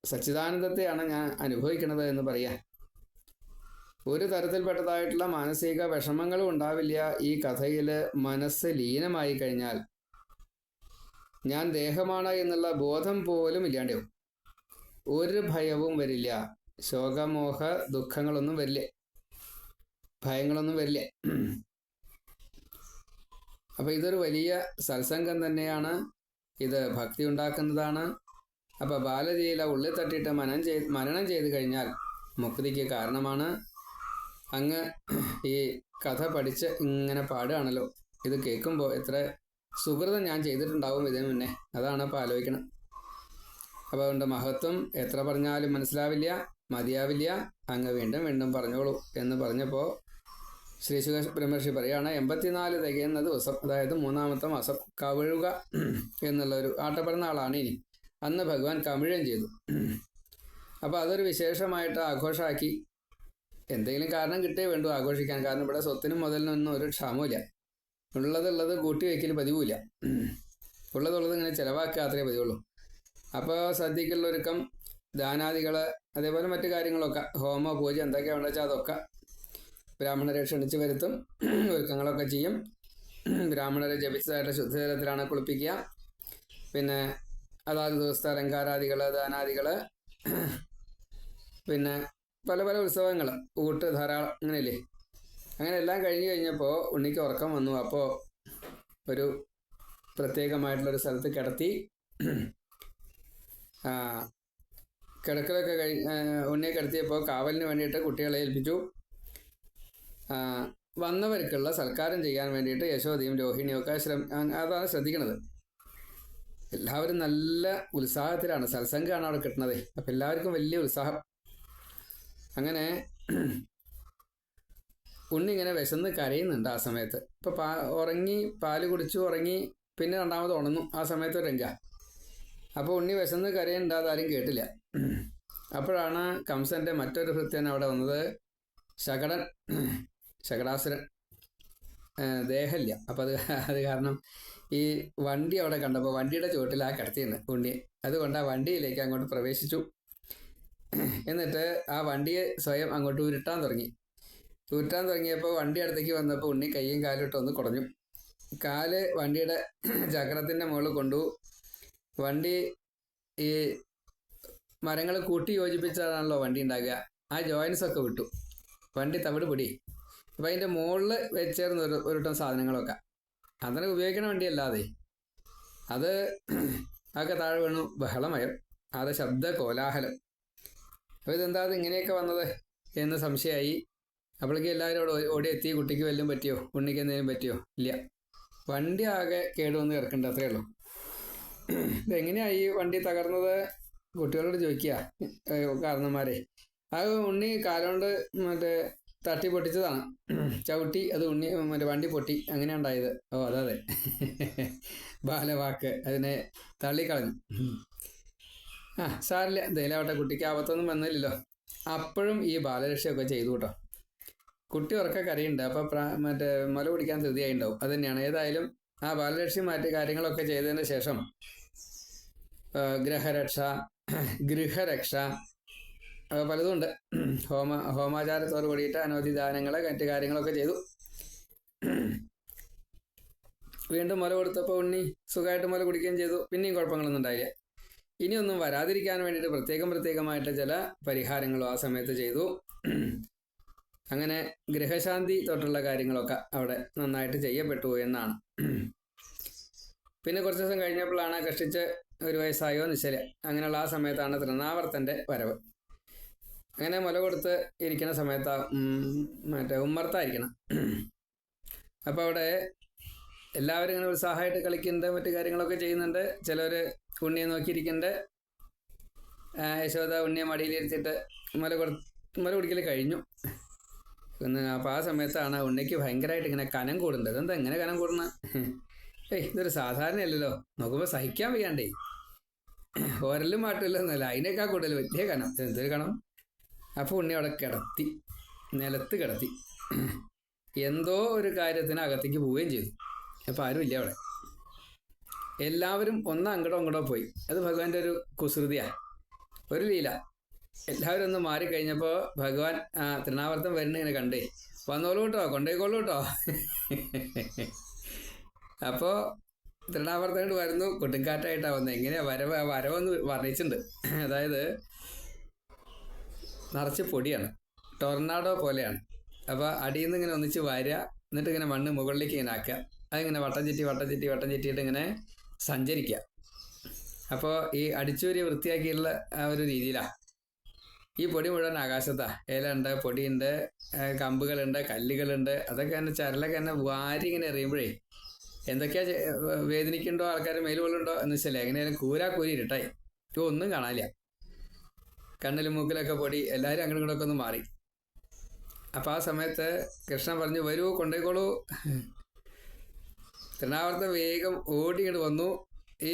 സച്ചിദാനന്ദത്തെയാണ് ഞാൻ അനുഭവിക്കുന്നത് എന്ന് പറയാം. ഒരു തരത്തിൽപ്പെട്ടതായിട്ടുള്ള മാനസിക വിഷമങ്ങളും ഉണ്ടാവില്ല. ഈ കഥയിൽ മനസ്സ് ലീനമായി കഴിഞ്ഞാൽ ഞാൻ ദേഹമാണ് എന്നുള്ള ബോധം പോലും ഇല്ലാണ്ടാവും. ഒരു ഭയവും വരില്ല, ശോകമോഹ ദുഃഖങ്ങളൊന്നും വരില്ല, ഭയങ്ങളൊന്നും വരില്ല. അപ്പം ഇതൊരു വലിയ സത്സംഗം തന്നെയാണ്, ഇത് ഭക്തി ഉണ്ടാക്കുന്നതാണ്. അപ്പം ബാലലീല ഉള്ളിൽ തട്ടിയിട്ട് മനനം ചെയ്ത് കഴിഞ്ഞാൽ മുക്തിക്ക് കാരണമാണ്. അങ്ങ് ഈ കഥ പഠിച്ച് ഇങ്ങനെ പാടുകയാണല്ലോ, ഇത് കേൾക്കുമ്പോൾ എത്ര സുഹൃതം ഞാൻ ചെയ്തിട്ടുണ്ടാവും ഇതിനു മുന്നേ, അതാണ് ഇപ്പോൾ ആലോചിക്കണം. അപ്പോൾ അതുകൊണ്ട് മഹത്വം എത്ര പറഞ്ഞാലും മനസ്സിലാവില്ല, മതിയാവില്ല, അങ്ങ് വീണ്ടും വീണ്ടും പറഞ്ഞോളൂ എന്ന് പറഞ്ഞപ്പോൾ ശ്രീശുഖ ബ്രഹ്മർഷി പറയുകയാണ്, 84 തികയുന്ന ദിവസം, അതായത് 3ാമത്തെ മാസം, കവിഴുക എന്നുള്ളൊരു ആട്ടപ്പിറന്നാളാണ് ഇനി. അന്ന് ഭഗവാൻ കമിഴുകയും ചെയ്തു. അപ്പോൾ അതൊരു വിശേഷമായിട്ട് ആഘോഷമാക്കി എന്തെങ്കിലും കാരണം കിട്ടേ വേണ്ടു ആഘോഷിക്കാൻ. കാരണം ഇവിടെ സ്വത്തിനും മുതലിനൊന്നും ഒരു ക്ഷാമമില്ല. ഉള്ളത് കൂട്ടി വയ്ക്കൽ പതിവുമില്ല. ഉള്ളതുള്ളത് ഇങ്ങനെ ചിലവാക്കുക അത്രേ പതിവുള്ളൂ. അപ്പോൾ സദ്യക്കുള്ള ഒരുക്കം, ദാനാദികൾ, അതേപോലെ മറ്റു കാര്യങ്ങളൊക്കെ, ഹോമ പൂജ എന്തൊക്കെയാണ് വെച്ചാൽ അതൊക്കെ ബ്രാഹ്മണരെ ക്ഷണിച്ച് വരുത്തും. ഒരുക്കങ്ങളൊക്കെ ചെയ്യും. ബ്രാഹ്മണരെ ജപിച്ചതായിട്ട് ശുദ്ധജലത്തിലാണ് കുളിപ്പിക്കുക. പിന്നെ അതാത് ദിവസത്തെ അലങ്കാരാദികൾ, ദാനാദികൾ, പിന്നെ പല പല ഉത്സവങ്ങൾ, ഊട്ട് ധാരാളം, അങ്ങനെയല്ലേ. അങ്ങനെ എല്ലാം കഴിഞ്ഞ് കഴിഞ്ഞപ്പോൾ ഉണ്ണിക്ക് ഉറക്കം വന്നു. അപ്പോൾ ഒരു പ്രത്യേകമായിട്ടുള്ളൊരു സ്ഥലത്ത് കിടത്തി. കിടക്കലൊക്കെ ഉണ്ണിയെ കിടത്തിയപ്പോൾ കാവലിന് വേണ്ടിയിട്ട് കുട്ടികളെ ഏൽപ്പിച്ചു. വന്നവർക്കുള്ള സൽക്കാരം ചെയ്യാൻ വേണ്ടിയിട്ട് യശോദയും രോഹിണിയും ഒക്കെ അതാണ് ശ്രദ്ധിക്കുന്നത്. എല്ലാവരും നല്ല ഉത്സാഹത്തിലാണ്. സത്സംഗമാണ് അവിടെ കിട്ടുന്നത്. അപ്പം എല്ലാവർക്കും വലിയ ഉത്സാഹം. അങ്ങനെ ഉണ്ണി ഇങ്ങനെ വിശന്ന് കരയുന്നുണ്ട് ആ സമയത്ത്. ഇപ്പം ഉറങ്ങി, പാല് കുടിച്ചു ഉറങ്ങി, പിന്നെ രണ്ടാമത് ഉണർന്നു. ആ സമയത്ത് ഒരു രംഗ. അപ്പോൾ ഉണ്ണി വിശന്ന് കരയുന്നുണ്ട്, അതാരും കേട്ടില്ല. അപ്പോഴാണ് കംസൻ്റെ മറ്റൊരു ഭൃത്യൻ അവിടെ വന്നത്. ശകടാസുരൻ. ദേഹമില്ല. അപ്പം അത് കാരണം ഈ വണ്ടി അവിടെ കണ്ടപ്പോൾ വണ്ടിയുടെ ചുവട്ടിൽ ആ കിടത്തിയുണ്ട് ഉണ്ണി. അതുകൊണ്ട് ആ വണ്ടിയിലേക്ക് അങ്ങോട്ട് പ്രവേശിച്ചു. എന്നിട്ട് ആ വണ്ടിയെ സ്വയം അങ്ങോട്ട് ഉരുട്ടാൻ തുടങ്ങിയപ്പോൾ വണ്ടി അടുത്തേക്ക് വന്നപ്പോൾ ഉണ്ണി കയ്യും കാലും ഇട്ടൊന്ന് കുടഞ്ഞു. കാല് വണ്ടിയുടെ ചക്രത്തിൻ്റെ മുകളിൽ കൊണ്ടു. വണ്ടി ഈ മരങ്ങൾ കൂട്ടി യോജിപ്പിച്ചാണല്ലോ വണ്ടി ഉണ്ടാകുക. ആ ജോയിൻസ് ഒക്കെ വിട്ടു. വണ്ടി തവിട് പൊടി. അപ്പം അതിൻ്റെ മുകളിൽ വെച്ചേർന്ന് ഒരുട്ടം സാധനങ്ങളൊക്കെ അന്നേരം ഉപയോഗിക്കണ വണ്ടിയല്ലാതെ അത് ഒക്കെ താഴെ വീണു. ബഹളമയം, അത് ശബ്ദ കോലാഹലം. അപ്പോൾ ഇതെന്താ ഇങ്ങനെയൊക്കെ വന്നത് എന്ന് സംശയമായി. അപ്പോഴേക്കും എല്ലാവരും അവിടെ ഓടിയെത്തി. കുട്ടിക്ക് വല്ലതും പറ്റിയോ, ഉണ്ണിക്ക് എന്തെങ്കിലും പറ്റിയോ? ഇല്ല, വണ്ടി ആകെ കേടുവന്ന് കിടക്കേണ്ട, അത്രയേ ഉള്ളൂ. ഇതെങ്ങനെയാണ് ഈ വണ്ടി തകർന്നത്? കുട്ടികളോട് ചോദിക്കുക കാരണന്മാരെ. അത് ഉണ്ണി കാലുകൊണ്ട് മറ്റേ തട്ടി പൊട്ടിച്ചതാണ്. ചവിട്ടി അത് ഉണ്ണി മറ്റേ വണ്ടി പൊട്ടി, അങ്ങനെ ഉണ്ടായത്. ഓ അതെ, ബാലവാക്ക്, അതിനെ തള്ളിക്കളഞ്ഞു. സാരില്ല, എന്തെങ്കിലും കുട്ടിക്ക് ആപത്തൊന്നും വന്നില്ലല്ലോ. അപ്പോഴും ഈ ബാലരക്ഷയൊക്കെ ചെയ്തു കേട്ടോ. കുട്ടി ഉറക്ക കരയുണ്ട്. അപ്പം മറ്റേ മുല പിടിക്കാൻ ധൃതിയായിട്ടുണ്ടാവും. അത് തന്നെയാണ്. ഏതായാലും ആ ബാലരക്ഷയും മറ്റു കാര്യങ്ങളൊക്കെ ചെയ്തതിന് ശേഷം ഗൃഹരക്ഷ പലതുമുണ്ട്. ഹോമാചാരത്തോട് കൂടിയിട്ട് അനവധി ദാനങ്ങൾ മറ്റു കാര്യങ്ങളൊക്കെ ചെയ്തു. വീണ്ടും മുല കൊടുത്തപ്പോൾ ഉണ്ണി സുഖമായിട്ട് മുല കുടിക്കുകയും ചെയ്തു. പിന്നെയും കുഴപ്പങ്ങളൊന്നും ഉണ്ടായില്ല. ഇനിയൊന്നും വരാതിരിക്കാൻ വേണ്ടിയിട്ട് പ്രത്യേകമായിട്ട് ചില പരിഹാരങ്ങളും ആ സമയത്ത് ചെയ്തു. അങ്ങനെ ഗൃഹശാന്തി തൊട്ടുള്ള കാര്യങ്ങളൊക്കെ അവിടെ നന്നായിട്ട് ചെയ്യപ്പെട്ടു എന്നാണ്. പിന്നെ കുറച്ച് ദിവസം കഴിഞ്ഞപ്പോഴാണ് കഷ്ടിച്ച് 1 വയസ്സായോ നിശ്ചല. അങ്ങനെയുള്ള ആ സമയത്താണ് തൃണാവർത്തൻ്റെ വരവ്. അങ്ങനെ മുല കൊടുത്ത് ഇരിക്കുന്ന സമയത്ത് മറ്റേ ഉമ്മർത്തായിരിക്കണം. അപ്പോൾ അവിടെ എല്ലാവരും ഇങ്ങനെ ഉത്സാഹമായിട്ട് കളിക്കുന്നുണ്ട്, മറ്റു കാര്യങ്ങളൊക്കെ ചെയ്യുന്നുണ്ട്. ചിലർ ഉണ്ണിയെ നോക്കിയിരിക്കുന്നുണ്ട്. യശോദ ഉണ്ണിയെ മടിയിലിരുത്തിയിട്ട് മുല കുടിക്കൽ കഴിഞ്ഞു. അപ്പോൾ ആ സമയത്താണ് ഉണ്ണിക്ക് ഭയങ്കരമായിട്ട് ഇങ്ങനെ കനം കൂടുന്നുണ്ട്. അതെന്താ എങ്ങനെ കനം കൂടുന്ന? ഇതൊരു സാധാരണയല്ലല്ലോ, നോക്കുമ്പോൾ സഹിക്കാൻ വയ്യാണ്ടേ. ഒരലും മാട്ടില്ലെന്നല്ല, അതിനേക്കാൾ കൂടുതൽ വലിയ കനം. എന്തൊരു കണം! അപ്പോൾ ഉണ്ണി അവിടെ നിലത്ത് കിടത്തി. എന്തോ ഒരു കാര്യത്തിന് അകത്തേക്ക് പോവുകയും ചെയ്തു. അപ്പോൾ ആരുമില്ല അവിടെ. എല്ലാവരും അങ്ങടോ പോയി. അത് ഭഗവാന്റെ ഒരു കുസൃതിയാണ്, ഒരു ലീല. എല്ലാവരും ഒന്ന് മാറിക്കഴിഞ്ഞപ്പോൾ ഭഗവാൻ തൃണാവർത്തം വരുന്നിങ്ങനെ കണ്ടേ. വന്നോളൂ കേട്ടോ, കൊണ്ടേക്കോളൂ കേട്ടോ. അപ്പോൾ തൃണാവർത്തം വരുന്നു. കൊടുങ്കാറ്റായിട്ടാണ് വന്നത്. എങ്ങനെയാണ് വരവെന്ന് വർണ്ണിച്ചിട്ടുണ്ട്. അതായത് നിറച്ച് പൊടിയാണ്, ടൊർണാഡോ പോലെയാണ്. അപ്പോൾ അടിയിൽ നിന്ന് ഇങ്ങനെ ഒന്നിച്ച് വാരുക, എന്നിട്ട് ഇങ്ങനെ മണ്ണ് മുകളിലേക്ക് ഇങ്ങനെ ആക്കുക. അതിങ്ങനെ വട്ടം ചുറ്റിയിട്ട് ഇങ്ങനെ സഞ്ചരിക്കുക. അപ്പോൾ ഈ അടിച്ചൂരി വൃത്തിയാക്കിയുള്ള ആ ഒരു രീതിയിലാണ്. ഈ പൊടി മുഴുവൻ ആകാശത്താണ്. ഇലയുണ്ട്, പൊടിയുണ്ട്, കമ്പുകളുണ്ട്, കല്ലുകളുണ്ട്. അതൊക്കെ തന്നെ ചരലൊക്കെ തന്നെ വാരി ഇങ്ങനെ എറിയുമ്പോഴേ എന്തൊക്കെയാ വേദനിക്കുന്നുണ്ടോ, ആൾക്കാർ മേലുകൊള്ളുണ്ടോ എന്ന് വെച്ചാൽ എങ്ങനെയായാലും കൂരി ഇരുട്ടായി. ഒന്നും കാണാനില്ല. കണ്ണിലും മൂക്കിലൊക്കെ പൊടി. എല്ലാവരും അങ്ങോട്ടും ഇങ്ങോട്ടൊക്കെ ഒന്ന് മാറി. അപ്പോൾ ആ സമയത്ത് കൃഷ്ണൻ പറഞ്ഞു, വരൂ, കൊണ്ടേക്കോളൂ. തൃണാവർത്തം വേഗം ഓടി ഇങ്ങോട്ട് വന്നു. ഈ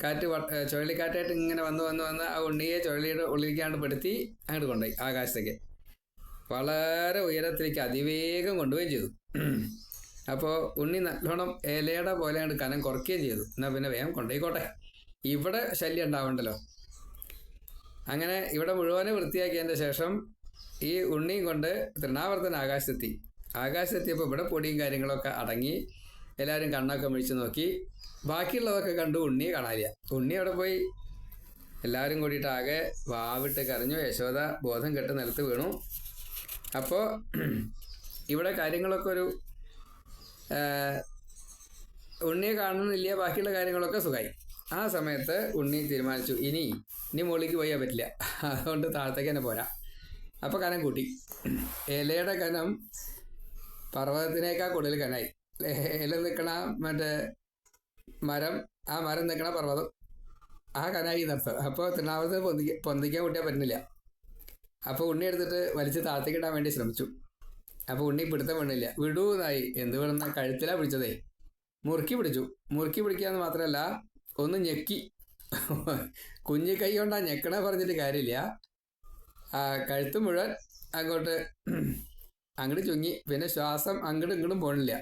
കാറ്റ് ചുഴലിക്കാറ്റായിട്ട് ഇങ്ങനെ വന്ന് ആ ഉണ്ണിയെ ചുഴലിയുടെ ഉള്ളിലേക്കാണ്ട് പെടുത്തി അങ്ങോട്ട് കൊണ്ടുപോയി ആകാശത്തേക്ക്. വളരെ ഉയരത്തിലേക്ക് അതിവേഗം കൊണ്ടുപോവുകയും ചെയ്തു. അപ്പോൾ ഉണ്ണി നല്ലോണം ഇലയുടെ പോലെ കണ്ട് കനം കുറയ്ക്കുകയും ചെയ്തു. എന്നാൽ പിന്നെ വേഗം കൊണ്ടുപോയിക്കോട്ടെ, ഇവിടെ ശല്യം ഉണ്ടാവണ്ടല്ലോ. അങ്ങനെ ഇവിടെ മുഴുവനെ വൃത്തിയാക്കിയതിൻ്റെ ശേഷം ഈ ഉണ്ണിയും കൊണ്ട് തൃണാവർത്തൻ ആകാശത്തെത്തി. ആകാശത്തെത്തിയപ്പോൾ ഇവിടെ പൊടിയും കാര്യങ്ങളൊക്കെ അടങ്ങി എല്ലാവരും കണ്ണൊക്കെ മിഴിച്ച് നോക്കി. ബാക്കിയുള്ളതൊക്കെ കണ്ടു, ഉണ്ണിയെ കാണാനില്ല. ഉണ്ണി അവിടെ പോയി. എല്ലാവരും കൂടിയിട്ട് ആകെ വാവിട്ട് കരഞ്ഞു. യശോദ ബോധം കെട്ട് നിലത്ത് വീണു. അപ്പോൾ ഇവിടെ കാര്യങ്ങളൊക്കെ ഒരു ഉണ്ണിയെ കാണുന്നില്ല, ബാക്കിയുള്ള കാര്യങ്ങളൊക്കെ സുഖമായി. ആ സമയത്ത് ഉണ്ണി തീരുമാനിച്ചു, ഇനി മുകളിലേക്ക് പോയാൽ പറ്റില്ല, അതുകൊണ്ട് താഴത്തേക്ക് തന്നെ പോരാ. അപ്പോൾ കനം കൂട്ടി. ഇലയുടെ കനം പർവ്വതത്തിനേക്കാൾ കൂടുതൽ കനായി. ഇല നിൽക്കണ മറ്റേ മരം, ആ മരം നിൽക്കണ പർവ്വതം, ആ കനായി നടത്തും. അപ്പോൾ തൃണാവർത്തൻ പൊന്തിക്കാൻ കൂട്ടിയാൽ പറ്റുന്നില്ല. അപ്പോൾ ഉണ്ണി എടുത്തിട്ട് വലിച്ച് താഴത്തേക്ക് ഇടാൻ വേണ്ടി ശ്രമിച്ചു. അപ്പോൾ ഉണ്ണി പിടുത്തം വീണില്ല. വിടൂന്നായി. എന്ത് വീണെന്ന കഴുത്തിലാണ് പിടിച്ചതേ. മുറുക്കി പിടിച്ചു. മുറുക്കി പിടിക്കാന്ന് മാത്രമല്ല, ഒന്ന് ഞെക്കി. കുഞ്ഞു കൈ കൊണ്ടാ ഞെക്കണ പറഞ്ഞിട്ട് കാര്യമില്ല. ആ കഴുത്ത് മുഴുവൻ അങ്ങോട്ട് ചുങ്ങി. പിന്നെ ശ്വാസം അങ്ങോട്ടും ഇങ്ങോട്ടും പോണില്ല.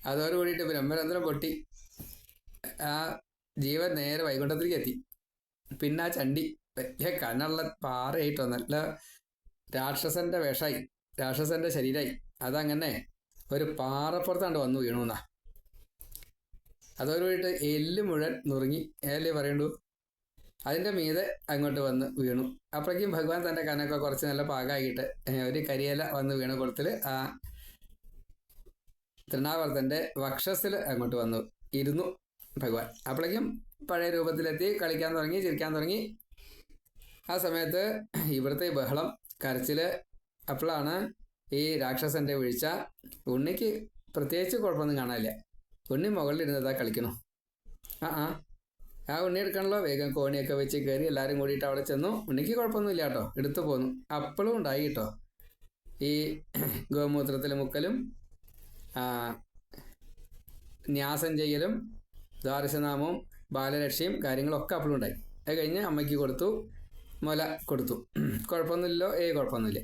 അതോട് കൂടിയിട്ട് ബ്രഹ്മരന്ധ്രം പൊട്ടി. ആ ജീവൻ നേരെ വൈകുണ്ഠത്തിലേക്ക് എത്തി. പിന്നെ ആ ചണ്ടി വലിയ കനുള്ള പാറയായിട്ടോ, നല്ല രാക്ഷസന്റെ വേഷമായി, രാക്ഷസന്റെ ശരീരമായി. അതങ്ങനെ ഒരു പാറപ്പുറത്താണ്ട് വന്നു വീണു എന്നാ. അതോട് കൂടിയിട്ട് എല്ല് മുഴുവൻ നുറുങ്ങി, ഏല്ലേ പറയണ്ടു. അതിൻ്റെ മീതെ അങ്ങോട്ട് വന്ന് വീണു. അപ്പോഴേക്കും ഭഗവാൻ തൻ്റെ കനൊക്കെ കുറച്ച് നല്ല പാകമാക്കിയിട്ട് ഒരു കരിയില വന്ന് വീണ കുളത്തിൽ ആ തൃണാവർത്തൻ്റെ വക്ഷസ്സിൽ അങ്ങോട്ട് വന്നു ഇരുന്നു ഭഗവാൻ. അപ്പോഴേക്കും പഴയ രൂപത്തിലെത്തി, കളിക്കാൻ തുടങ്ങി, ചിരിക്കാൻ തുടങ്ങി. ആ സമയത്ത് ഇവിടുത്തെ ബഹളം, കരച്ചിൽ. അപ്പോഴാണ് ഈ രാക്ഷസൻ്റെ വീഴ്ച. ഉണ്ണിക്ക് പ്രത്യേകിച്ച് കുഴപ്പമൊന്നും കാണാനില്ല. ഉണ്ണി മുകളിലിരുന്നതാ കളിക്കണു. ആ ഉണ്ണി എടുക്കണല്ലോ. വേഗം കോണിയൊക്കെ വെച്ച് കയറി എല്ലാവരും കൂടിയിട്ട് അവിടെ ചെന്നു. ഉണ്ണിക്ക് കുഴപ്പമൊന്നുമില്ല കേട്ടോ, എടുത്തു പോന്നു. അപ്പോഴും ഉണ്ടായി കേട്ടോ ഈ ഗോമൂത്രത്തിൽ മുക്കലും ന്യാസം ചെയ്യലും ദ്വാദശനാമവും ബാലരക്ഷയും കാര്യങ്ങളൊക്കെ അപ്പോഴും ഉണ്ടായി. അത് കഴിഞ്ഞ് അമ്മയ്ക്ക് കൊടുത്തു, മുല കൊടുത്തു. കുഴപ്പമൊന്നുമില്ലല്ലോ, കുഴപ്പമൊന്നുമില്ല.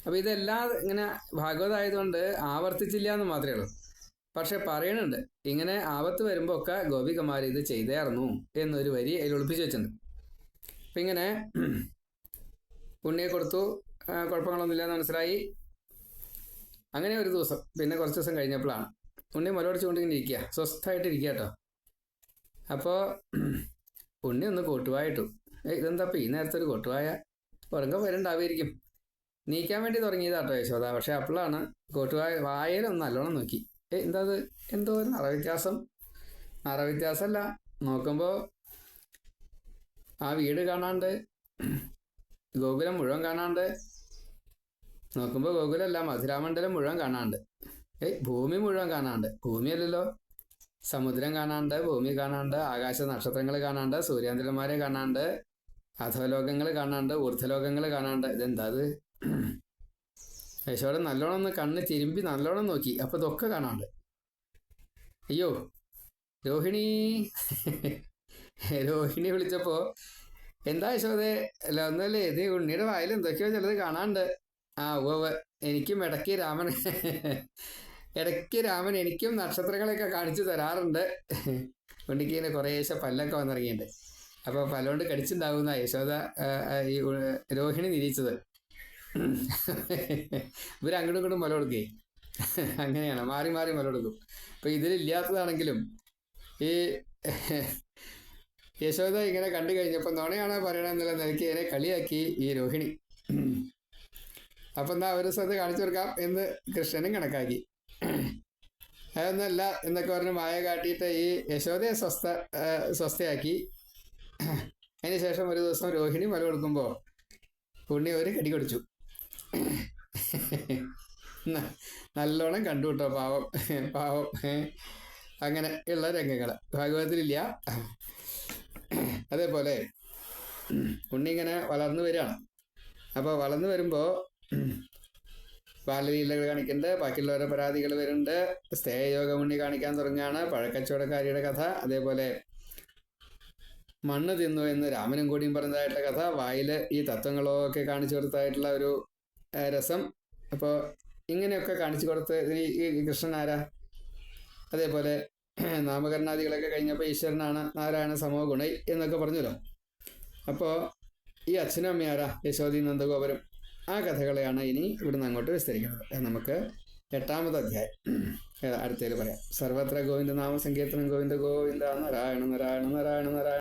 അപ്പോൾ ഇതെല്ലാം ഇങ്ങനെ ഭാഗവതമായതുകൊണ്ട് ആവർത്തിച്ചില്ല എന്ന് മാത്രമേ ഉള്ളൂ. പക്ഷെ പറയണുണ്ട്, ഇങ്ങനെ ആപത്ത് വരുമ്പോൾ ഒക്കെ ഗോപികമാർ ഇത് ചെയ്തായിരുന്നു എന്നൊരു വരി അതിൽ ഒളിപ്പിച്ച് വെച്ചിട്ടുണ്ട്. അപ്പം ഇങ്ങനെ ഉണ്ണിയെ കൊടുത്തു, കുഴപ്പങ്ങളൊന്നുമില്ലെന്ന് മനസ്സിലായി. അങ്ങനെ ഒരു ദിവസം, പിന്നെ കുറച്ച് ദിവസം കഴിഞ്ഞപ്പോഴാണ് ഉണ്ണി മുലവടിച്ചുകൊണ്ടിങ്ങനെ ഇരിക്കുക, സ്വസ്ഥമായിട്ടിരിക്കുക കേട്ടോ. അപ്പോൾ ഉണ്ണി ഒന്ന് കോട്ടുവായിട്ടു. ഇതെന്താപ്പം ഈ നേരത്തെ ഒരു കോട്ടുവായ? ഉറങ്ങ വരണ്ടാവുമായിരിക്കും. നീക്കാൻ വേണ്ടി തുടങ്ങിയതാട്ടോ യശോദ. പക്ഷെ അപ്പോഴാണ് കോട്ടുവായ വായയിലൊന്ന് നല്ലോണം നോക്കി. എന്താ അത്? എന്തോ ഒരു നിറവ്യത്യാസം. നിറവ്യത്യാസമല്ല, നോക്കുമ്പോൾ ആ വീട് കാണാണ്ട്, ഗോകുലം മുഴുവൻ കാണാണ്ട്. നോക്കുമ്പോൾ ഗോകുലമല്ല, മധുരാമണ്ഡലം മുഴുവൻ കാണാണ്ട്. ഭൂമി മുഴുവൻ കാണാണ്ട്. ഭൂമിയല്ലല്ലോ, സമുദ്രം കാണാണ്ട്, ഭൂമി കാണാണ്ട്, ആകാശ നക്ഷത്രങ്ങൾ കാണാണ്ട്, സൂര്യാന്തരന്മാരെ കാണാണ്ട്, അധോലോകങ്ങൾ കാണാണ്ട്, ഊർധ്വലോകങ്ങൾ കാണാണ്ട്. ഇതെന്താ അത്? യശോദ നല്ലോണം ഒന്ന് കണ്ണ് തിരുമ്പി നല്ലോണം നോക്കി. അപ്പോൾ ഇതൊക്കെ കാണാണ്ട്. അയ്യോ രോഹിണി രോഹിണി വിളിച്ചപ്പോൾ, എന്താ യശോദേ? അല്ല ഒന്നുമല്ലേ, ഇത് ഉണ്ണിയുടെ വായിൽ എന്തൊക്കെയോ ചിലത് കാണാണ്ട്. എനിക്കും ഇടയ്ക്ക് രാമൻ എനിക്കും നക്ഷത്രങ്ങളെയൊക്കെ കാണിച്ചു തരാറുണ്ട്. ഉണ്ണിക്ക് ഇങ്ങനെ കുറേശ്ശെ പല്ലൊക്കെ വന്നിറങ്ങിയിട്ടുണ്ട്. അപ്പോൾ പല്ലുകൊണ്ട് കടിച്ചിട്ടുണ്ടാവുന്ന യശോദ ഈ രോഹിണി നിരീച്ചത്. ഇവർ അങ്ങോട്ടും ഇങ്ങോട്ടും മുല കൊടുക്കേ. അങ്ങനെയാണ്, മാറി മാറി മുല കൊടുക്കും. അപ്പോൾ ഇതിലില്ലാത്തതാണെങ്കിലും ഈ യശോദ ഇങ്ങനെ കണ്ടു കഴിഞ്ഞപ്പോൾ നുണയാണോ പറയണമെന്നുള്ള നിലയ്ക്ക് ഇതിനെ കളിയാക്കി ഈ രോഹിണി. അപ്പം എന്നാ ഒരു സ്ഥലത്ത് കാണിച്ചു കൊടുക്കാം എന്ന് കൃഷ്ണനും കണക്കാക്കി. അതൊന്നല്ല എന്നൊക്കെ പറഞ്ഞ് മായ കാട്ടിയിട്ട് ഈ യശോദയെ സ്വസ്ഥയാക്കി. അതിന് ശേഷം ഒരു ദിവസം രോഹിണി മുല കൊടുക്കുമ്പോൾ ഉണ്ണി ഒരു കടി കൊടുത്തു. നല്ലോണം കണ്ടു കേട്ടോ, പാവം പാവം. അങ്ങനെ ഉള്ള രംഗങ്ങൾ ഭാഗവതത്തിലില്ല. അതേപോലെ ഉണ്ണി ഇങ്ങനെ വളർന്നു വരികയാണ്. അപ്പോൾ വളർന്നു വരുമ്പോൾ ബാലലീലകൾ കാണിക്കുന്നുണ്ട്, ബാക്കിയുള്ളവരുടെ പരാതികൾ വരുന്നുണ്ട്. സ്ഥേയയോഗം ഉണ്ണി കാണിക്കാൻ തുടങ്ങുകയാണ്, പഴക്കച്ചവടക്കാരിയുടെ കഥ, അതേപോലെ മണ്ണ് തിന്നു എന്ന് രാമനും കൂടിയും പറഞ്ഞതായിട്ടുള്ള കഥ, വായിൽ ഈ തത്വങ്ങളൊക്കെ കാണിച്ചു കൊടുത്തായിട്ടുള്ള ഒരു രസം. അപ്പോൾ ഇങ്ങനെയൊക്കെ കാണിച്ചു കൊടുത്ത് ഈ കൃഷ്ണൻ ആരാ, അതേപോലെ നാമകരണാദികളൊക്കെ കഴിഞ്ഞപ്പോൾ ഈശ്വരനാണ് നാരായണ സമോ ഗുണൈ എന്നൊക്കെ പറഞ്ഞല്ലോ. അപ്പോൾ ഈ അച്ഛനും അമ്മയും ആരാ, യശോദി നന്ദഗോപുരം. ആ കഥകളെയാണ് ഇനി ഇവിടുന്ന് അങ്ങോട്ട് വിസ്തരിക്കുന്നത്. നമുക്ക് 8ാമത്തെ അധ്യായം അടുത്തതിൽ പറയാം. സർവത്ര ഗോവിന്ദ നാമ സങ്കീർത്തനം ഗോവിന്ദ ഗോവിന്ദ നാരായണ നാരായണ നാരായണ നാരായണ.